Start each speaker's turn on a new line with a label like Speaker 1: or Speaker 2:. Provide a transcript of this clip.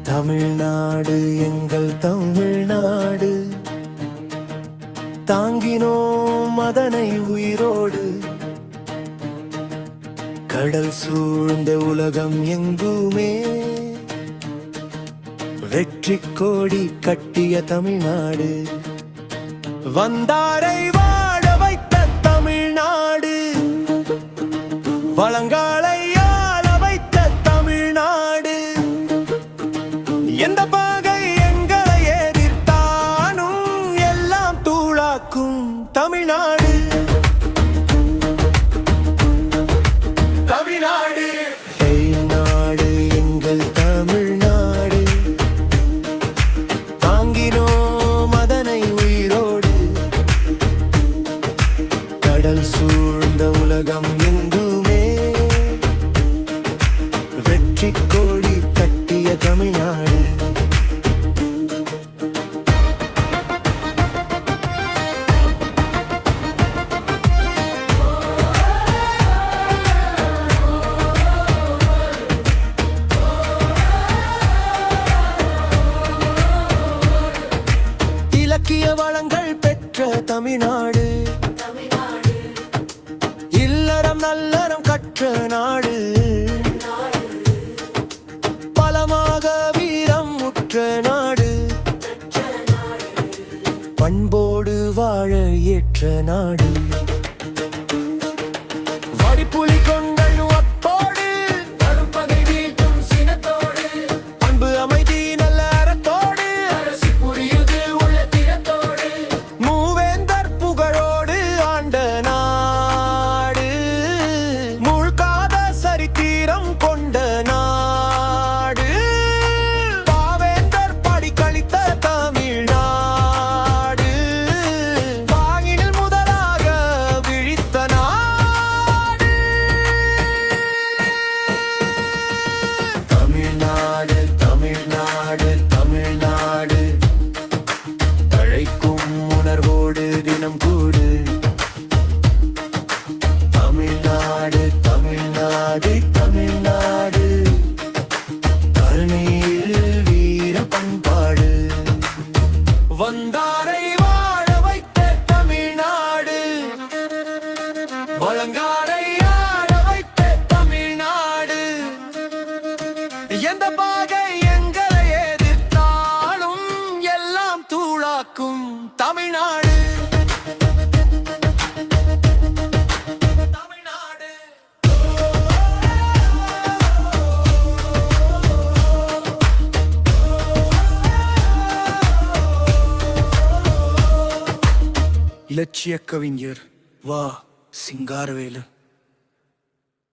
Speaker 1: தமிழ்நாடு எங்கள் தமிழ்நாடு, தாங்கினோம் அதனை உயிரோடு. கடல் சூழ்ந்த உலகம் எங்குமே வெற்றி கோடி கட்டிய தமிழ்நாடு. வந்தாரை வாழ வைத்த தமிழ்நாடு, வளங்காலை ஆள வைத்த தமிழ்நாடு. எந்த பகை எங்களை எதிர்த்தானும் எல்லாம் தூளாக்கும் தமிழ்நாடு. தமிழ்நாடு நாடு எங்கள் தமிழ்நாடு, தாங்கினோம் அதனை உயிரோடு. கடல் சூழ்ந்த உலகம் எங்குமே வெற்றி கோடி கட்டிய தமிழ்நாடு. இலக்கிய வளங்கள் பெற்ற தமிழ்நாடு, இல்லறம் நல்லறம் கற்ற நாடு. பலமாக வீரம் முற்ற நாடு, பண்போடு வாழ ஏற்ற நாடு. வடிப்புலி கொண்டல் ஒப்போடு, தடுப்பகை வீட்டும் சினத்தோடு. அன்பு அமைதி நல்ல அறத்தோடு, அரசு புரியுது உள்ள திறத்தோடு. மூவேந்தர் புகழோடு ஆண்ட நாடு, முழுக்காத சரித்திரம் கொண்ட நாடு. பாவேந்தர் படி கழித்த தமிழ்நாடு, பாங்கினில் முதலாக விழித்த நாடு. தமிழ்நாடு தமிழ்நாடு தமிழ்நாடு, தழைக்கும் உணர்வோடு தினம் கூடு. தமிழ்நாடு தமிழ்நாடு தமிழ்நாடு, கருணையில் வீர பண்பாடு. வந்தாரை வாழ வைத்த தமிழ்நாடு, வளங்காரை ஆள வைத்த தமிழ்நாடு. எந்த பகை எங்களை எதிர்த்தாலும் எல்லாம் தூளாக்கும் தமிழ்நாடு. தமிழ்நாடு இலட்சிய கவிஞர் வா. சிங்காரவேலு.